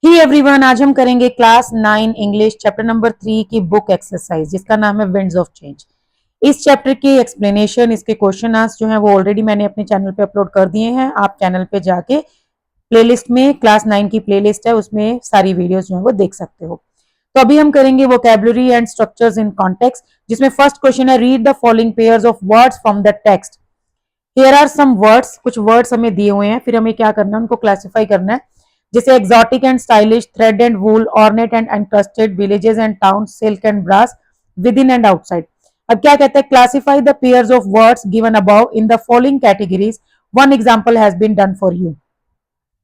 ही everyone, आज हम करेंगे क्लास 9 इंग्लिश चैप्टर नंबर 3 की बुक एक्सरसाइज जिसका नाम है विंड्स ऑफ चेंज। इस चैप्टर की एक्सप्लेनेशन, इसके क्वेश्चन आंसर जो है वो ऑलरेडी मैंने अपने चैनल पे अपलोड कर दिए हैं। आप चैनल पे जाके प्लेलिस्ट में क्लास 9 की प्लेलिस्ट है, उसमें सारी वीडियोस जो है वो देख सकते हो। तो अभी हम करेंगे vocabulary and structures in context, जिसमें फर्स्ट क्वेश्चन है read the following pairs of words from the text. Here are some words, कुछ वर्ड्स हमें दिए हुए हैं, फिर हमें क्या करना है, उनको क्लासिफाई करना है। जैसे exotic and stylish, thread and wool, ornate and encrusted, villages and town, silk and brass, within and outside. अब क्या कहते हैं, classify the pairs of words given above in the following categories, one example has been done for you.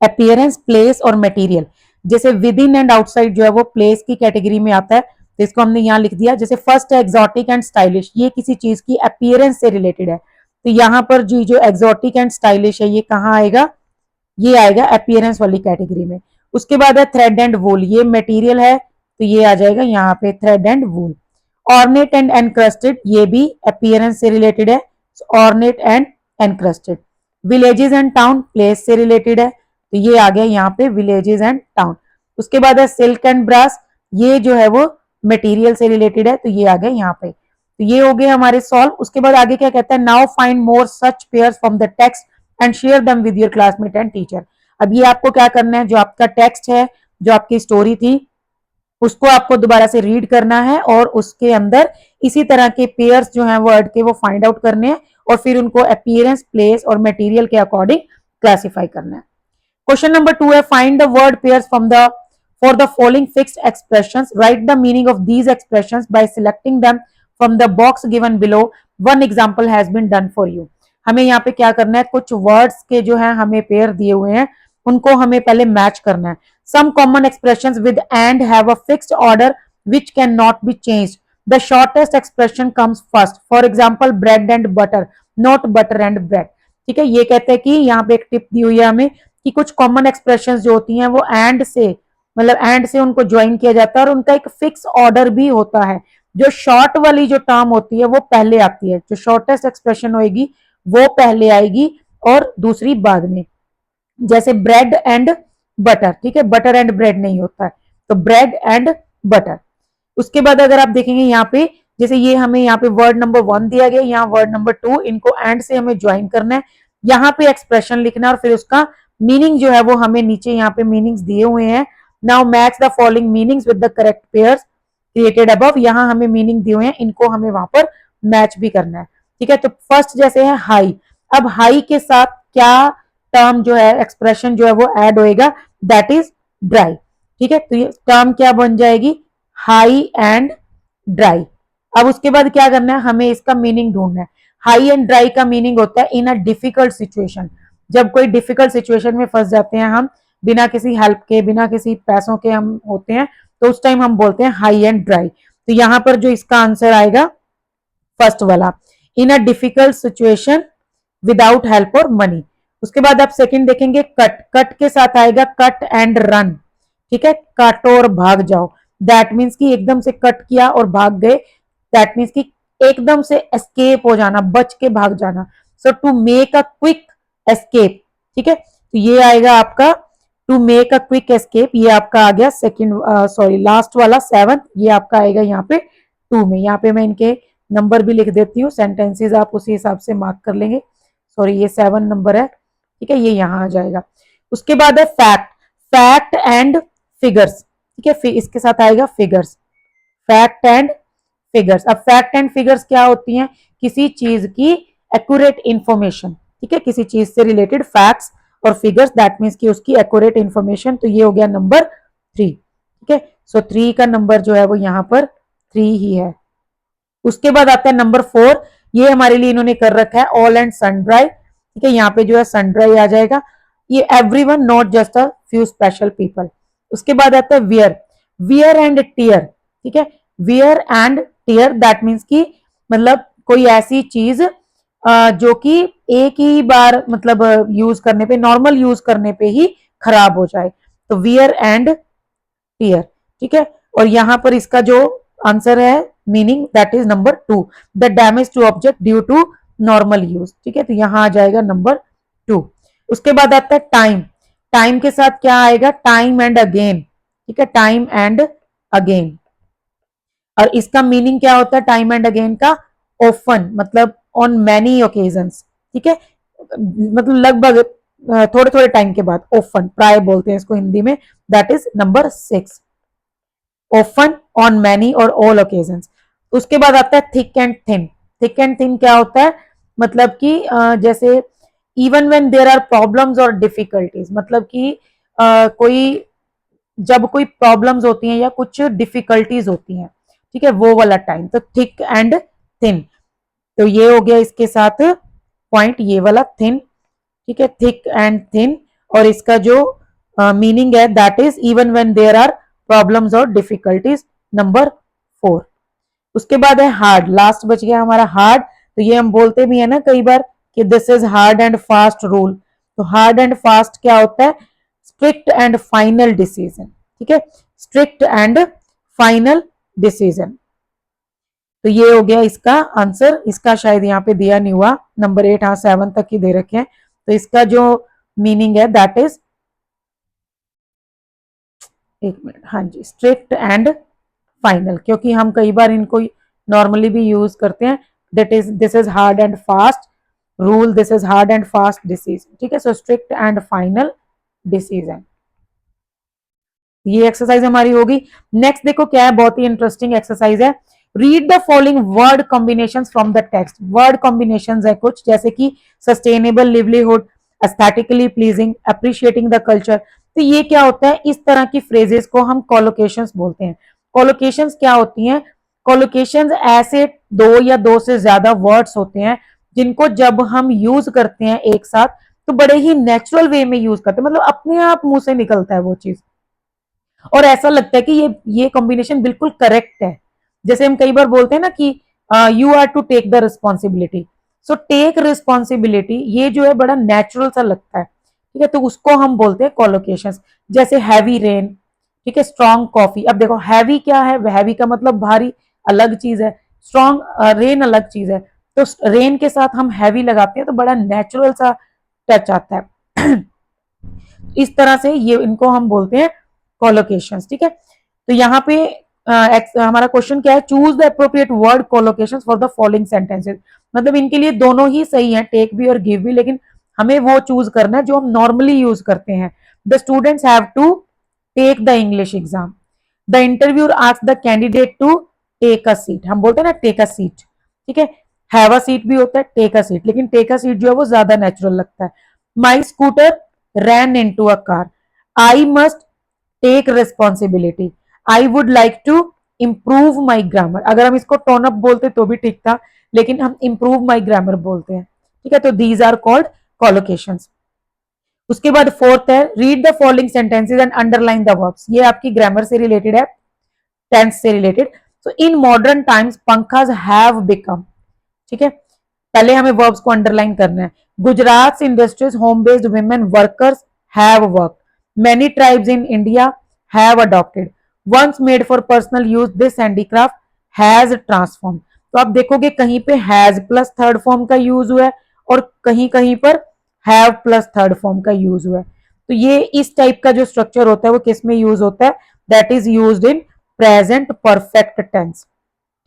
Appearance, place और material. जैसे within and outside जो है वो place की कैटेगरी में आता है, तो इसको हमने यहाँ लिख दिया। जैसे फर्स्ट है एक्सोटिक एंड स्टाइलिश, ये किसी चीज की अपीयरेंस से रिलेटेड है, तो यहाँ पर जी जो एक्सोटिक एंड स्टाइलिश है ये कहाँ आएगा, ये आएगा अपीयरेंस वाली कैटेगरी में। उसके बाद है थ्रेड एंड वूल, ये मटेरियल है, तो ये आ जाएगा यहाँ पे thread and wool. Ornate and encrusted, ये भी अपीयरेंस से रिलेटेड है, ornate and encrusted. Villages and town, place से रिलेटेड है, तो ये आ गया यहाँ पे विलेजेस एंड टाउन। उसके बाद है सिल्क एंड ब्रास, ये जो है वो मटेरियल से रिलेटेड है, तो ये आ गया यहाँ पे। तो ये हो गए हमारे सॉल्व। उसके बाद आगे क्या कहता है, now find more such pairs from the text and share them with your classmate and teacher. अब ये आपको क्या करना है, जो आपका टेक्स्ट है, जो आपकी स्टोरी थी, उसको आपको दोबारा से रीड करना है और उसके अंदर इसी तरह के पेयर्स जो हैं वर्ड के वो फाइंड आउट करने हैं और फिर उनको अपीयरेंस, प्लेस और मटेरियल के अकॉर्डिंग क्लासिफाई करना है। क्वेश्चन नंबर 2 है find the word pairs from the for the following fixed expressions, write the meaning of these expressions by selecting them from the box given below, one example has been done for you. हमें यहाँ पे क्या करना है, कुछ words के जो है हमें पेयर दिए हुए हैं, उनको हमें पहले मैच करना है। Some common expressions with and have a fixed order which can not be changed, the shortest expression comes first, for example bread and butter, not butter and bread. ठीक है, ये कहते हैं कि यहाँ पे एक टिप दी हुई है हमें कि कुछ कॉमन एक्सप्रेशंस जो होती हैं वो एंड से, मतलब एंड से उनको ज्वाइन किया जाता है और उनका एक फिक्स ऑर्डर भी होता है। जो शॉर्ट वाली जो टर्म होती है वो पहले आती है, जो शॉर्टेस्ट एक्सप्रेशन होगी वो पहले आएगी और दूसरी बाद में। जैसे ब्रेड एंड बटर, ठीक है, बटर एंड ब्रेड नहीं होता है, तो ब्रेड एंड बटर। उसके बाद अगर आप देखेंगे यहाँ पे, जैसे ये हमें यहाँ पे वर्ड नंबर 1 दिया गया, यहाँ वर्ड नंबर 2, इनको एंड से हमें ज्वाइन करना है, यहाँ पे एक्सप्रेशन लिखना है और फिर उसका मीनिंग जो है वो हमें नीचे यहाँ पे मीनिंग्स दिए हुए हैं। Now match the following meanings with the correct pairs created above, यहाँ हमें मीनिंग दिए हुए हैं, इनको हमें वहां पर मैच भी करना है। ठीक है, तो फर्स्ट जैसे है हाई, अब हाई के साथ क्या टर्म जो है, एक्सप्रेशन जो है वो ऐड होएगा, दैट इज ड्राई। ठीक है, तो ये टर्म क्या बन जाएगी, हाई एंड ड्राई। अब उसके बाद क्या करना है, हमें इसका मीनिंग ढूंढना है। हाई एंड ड्राई का मीनिंग होता है इन अ डिफिकल्ट सिचुएशन, जब कोई डिफिकल्ट सिचुएशन में फंस जाते हैं हम, बिना किसी हेल्प के, बिना किसी पैसों के हम होते हैं, तो उस टाइम हम बोलते हैं हाई एंड ड्राई। तो यहां पर जो इसका आंसर आएगा फर्स्ट वाला, in a difficult situation without help और मनी। उसके बाद आप सेकंड देखेंगे, कट, कट के साथ आएगा कट एंड रन। ठीक है, काटो और भाग जाओ, दैट मीन्स कि एकदम से कट किया और भाग गए, दैट मीन्स कि एकदम से एस्केप हो जाना, बच के भाग जाना। So to make a quick escape. ठीक है, तो ये आएगा आपका to make a quick escape, ये आपका आ गया सेकंड, सॉरी लास्ट वाला 7, ये आपका आएगा यहाँ पे 2 में। यहाँ पे मैं इनके नंबर भी लिख देती हूँ, सेंटेंसेस आप उसी हिसाब से मार्क कर लेंगे। सॉरी ये 7 नंबर है, ठीक है, ये यहाँ आ जाएगा। उसके बाद है फैक्ट, फैक्ट एंड फिगर्स। ठीक है, इसके साथ आएगा फिगर्स, फैक्ट एंड फिगर्स। अब फैक्ट एंड फिगर्स क्या होती हैं, किसी चीज की एक्यूरेट इंफॉर्मेशन। ठीक है, किसी चीज से रिलेटेड फैक्ट्स और फिगर्स, दैट मीन्स कि उसकी एक्यूरेट इंफॉर्मेशन। तो ये हो गया नंबर 3। ठीक है, सो 3 का नंबर जो है वो यहाँ पर 3 ही है। उसके बाद आता है नंबर 4, ये हमारे लिए इन्होंने कर रखा है ऑल एंड सन ड्राई। ठीक है, यहाँ पे जो है सन ड्राई आ जाएगा, ये everyone not just a few special people. उसके बाद आता है वियर, वियर एंड टीयर। ठीक है, wear and tear, that means की मतलब कोई ऐसी चीज जो कि एक ही बार मतलब यूज करने पे, नॉर्मल यूज करने पे ही खराब हो जाए, तो वियर एंड टीयर। ठीक है, और यहां पर इसका जो आंसर है meaning, that is number 2, the damage to object due to normal use. ठीक है, तो यहां आ जाएगा नंबर 2। उसके बाद आता है टाइम, टाइम के साथ क्या आएगा, टाइम एंड अगेन, ठीक है, टाइम एंड अगेन। और इसका मीनिंग क्या होता है टाइम एंड अगेन का, ऑफन मतलब ऑन मैनी ओकेजन्स, ठीक है, मतलब लगभग थोड़े थोड़े टाइम के बाद, ऑफन प्राय बोलते हैं इसको हिंदी में, that is number 6, often, on many और ऑल ओकेजन्स। उसके बाद आता है thick and thin. Thick and thin क्या होता है, मतलब कि जैसे even when there are problems और डिफिकल्टीज, मतलब कि कोई जब कोई प्रॉब्लम्स होती हैं या कुछ डिफिकल्टीज होती हैं, ठीक है, वो वाला टाइम, तो थिक एंड थिन। तो ये हो गया इसके साथ पॉइंट, ये वाला थिन, ठीक है, थिक एंड थिन। और इसका जो मीनिंग है that is even when there are problems और डिफिकल्टीज, नंबर 4। उसके बाद है हार्ड, लास्ट बच गया हमारा हार्ड। तो ये हम बोलते भी है ना कई बार कि this is hard and fast rule. तो हार्ड एंड फास्ट क्या होता है, स्ट्रिक्ट एंड फाइनल डिसीजन, ठीक है, स्ट्रिक्ट एंड फाइनल डिसीजन। तो ये हो गया इसका आंसर। इसका शायद यहाँ पे दिया नहीं हुआ, नंबर 8, हाँ 7 तक ही दे रखे हैं। तो इसका जो मीनिंग है दैट इज, एक मिनट, हाँ जी, स्ट्रिक्ट एंड फाइनल, क्योंकि हम कई बार इनको नॉर्मली भी यूज करते हैं। That is this is hard and fast rule, this is hard and fast decision, ठीक है। So strict and final decision, ये एक्सरसाइज हमारी होगी। नेक्स्ट देखो क्या है, बहुत ही इंटरेस्टिंग एक्सरसाइज है। Read the following word combinations from the text. Word combinations है कुछ, जैसे कि sustainable livelihood, aesthetically pleasing, appreciating the culture. तो ये क्या होता है, इस तरह की फ्रेजेस को हम कोलोकेशंस बोलते हैं। कोलोकेशंस क्या होती हैं, कोलोकेशंस ऐसे दो या दो से ज्यादा वर्ड्स होते हैं जिनको जब हम यूज करते हैं एक साथ तो बड़े ही नेचुरल वे में यूज करते हैं, मतलब अपने आप मुंह से निकलता है वो चीज, और ऐसा लगता है कि ये कॉम्बिनेशन बिल्कुल करेक्ट है। जैसे हम कई बार बोलते हैं ना कि you are to take the responsibility, so take responsibility, ये जो है बड़ा नेचुरल सा लगता है, ठीक है, तो उसको हम बोलते हैं कोलोकेशंस। जैसे हैवी रेन, ठीक है, स्ट्रॉन्ग कॉफी। अब देखो हैवी क्या है, हैवी का मतलब भारी, अलग चीज है, स्ट्रॉन्ग रेन अलग चीज है। तो रेन के साथ हम हैवी लगाते हैं तो बड़ा नेचुरल सा टच आता है। इस तरह से ये इनको हम बोलते हैं कोलोकेशंस, ठीक है। तो यहाँ पे हमारा क्वेश्चन क्या है, choose the appropriate word collocations for the following sentences. मतलब इनके लिए दोनों ही सही है, टेक भी और गिव भी, लेकिन हमें वो चूज करना है जो हम नॉर्मली यूज करते हैं। The students have to take the English exam, the interviewer asked the candidate to take a seat. हम बोलते हैं ना टेक अ सीट, ठीक है, हैव अ सीट भी होता है, टेक अ सीट, लेकिन टेक अ सीट जो है वो ज्यादा नेचुरल लगता है। माई scooter ran into a car. I must take responsibility. I would like to improve my grammar. अगर हम इसको टोन अप बोलते तो भी ठीक था, लेकिन हम improve my grammar बोलते हैं, ठीक है। तो these are called collocations. उसके बाद फोर्थ है, read the following sentences and underline the verbs. ये आपकी ग्रामर से रिलेटेड है, टेंस से रिलेटेड। तो इन मॉडर्न टाइम्स पंखाज हैव बिकम, ठीक है, पहले हमें वर्ब्स को अंडरलाइन करना है। Gujarat industries home based women workers have work, many tribes in India have adopted, once made for personal use this handicraft has transform. तो आप देखोगे कहीं पे हैज प्लस थर्ड फॉर्म का यूज हुआ है और कहीं कहीं पर हैव प्लस थर्ड फॉर्म का यूज हुआ है। तो ये इस टाइप का जो स्ट्रक्चर होता है वो किस में यूज होता है, that is used in present perfect tense,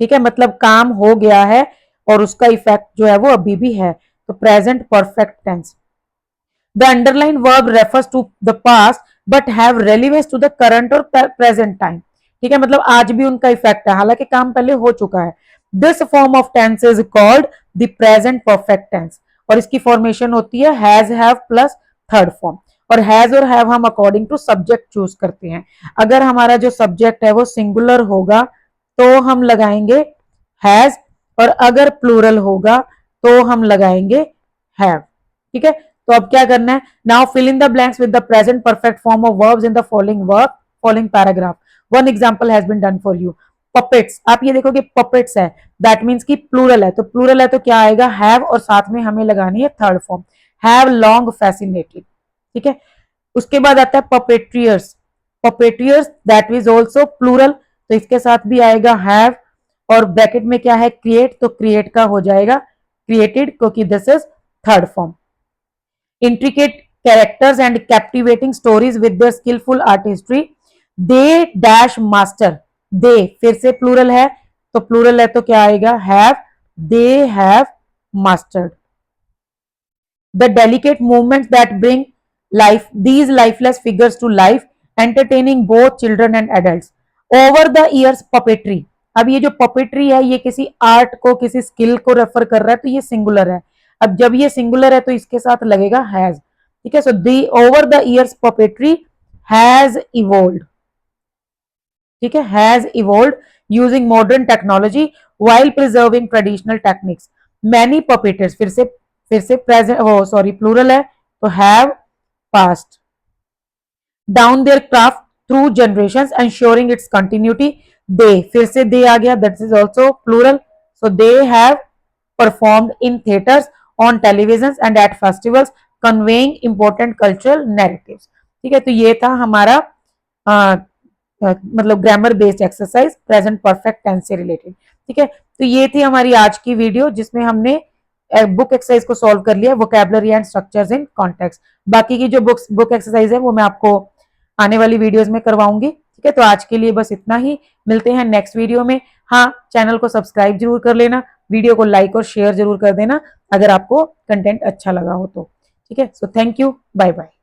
ठीक है, मतलब काम हो गया है और उसका इफेक्ट जो है वो अभी भी है, तो present perfect tense. The underline verb refers to the past but have relevance to the current और प्रेजेंट टाइम, ठीक है, मतलब आज भी उनका इफेक्ट है, हालांकि काम पहले हो चुका है। This form of tense is called the present perfect tense, और इसकी फॉर्मेशन होती है has have plus third form. और हैज और हैव हम अकॉर्डिंग टू सब्जेक्ट चूज करते हैं। अगर हमारा जो सब्जेक्ट है वो सिंगुलर होगा तो हम लगाएंगे हैज, और अगर प्लूरल होगा तो हम लगाएंगे हैव, ठीक है। तो अब क्या करना है, now fill in the blanks with the present perfect form of verbs in the following paragraph. One example has been done for you, puppets. आप ये देखोगे पपेट्स है, दैट मींस कि प्लूरल है, तो प्लूरल है तो क्या आएगा हैव, और साथ में हमें लगानी है third form, have long fascinated, ठीक है। उसके बाद आता है पपेट्रियर्स, पपेट्रियर्स दैट इज ऑल्सो प्लूरल, तो इसके साथ भी आएगा हैव, और ब्रैकेट में क्या है क्रिएट, तो क्रिएट का हो जाएगा क्रिएटेड, क्योंकि this is third form. Intricate characters and captivating stories with their skillful artistry, they dash master, they फिर से प्लूरल है, तो प्लूरल है तो क्या आएगा, have, they have mastered the delicate movements that bring life these lifeless figures to life, entertaining both children and adults. Over the years puppetry, अब ये जो puppetry है ये किसी आर्ट को, किसी स्किल को रेफर कर रहा है, तो ये सिंगुलर है। अब जब ये सिंगुलर है तो इसके साथ लगेगा हैज, ठीक है। So the over the years puppetry has evolve, ठीक है, has evolve using modern technology while preserving traditional techniques. Many puppeteers, फिर से प्रेजेंट, वो सॉरी प्लूरल है तो have passed down their craft through generations ensuring its continuity, they फिर से they आ गया, that is also plural, so they have performed in theatres, on television and at festivals, conveying important cultural narratives, ठीक है। तो ये था हमारा मतलब grammar based exercise present perfect tense से रिलेटेड, ठीक है। तो ये थी हमारी आज की वीडियो जिसमें हमने बुक एक्सरसाइज को सॉल्व कर लिया, vocabulary and structures in context. बाकी की जो बुक एक्सरसाइज है वो मैं आपको आने वाली वीडियोस में करवाऊंगी, ठीक है। तो आज के लिए बस इतना ही, मिलते हैं नेक्स्ट वीडियो में। हाँ, चैनल को सब्सक्राइब जरूर कर लेना, वीडियो को लाइक और शेयर जरूर कर देना अगर आपको कंटेंट अच्छा लगा हो तो, ठीक है। So thank you, bye bye.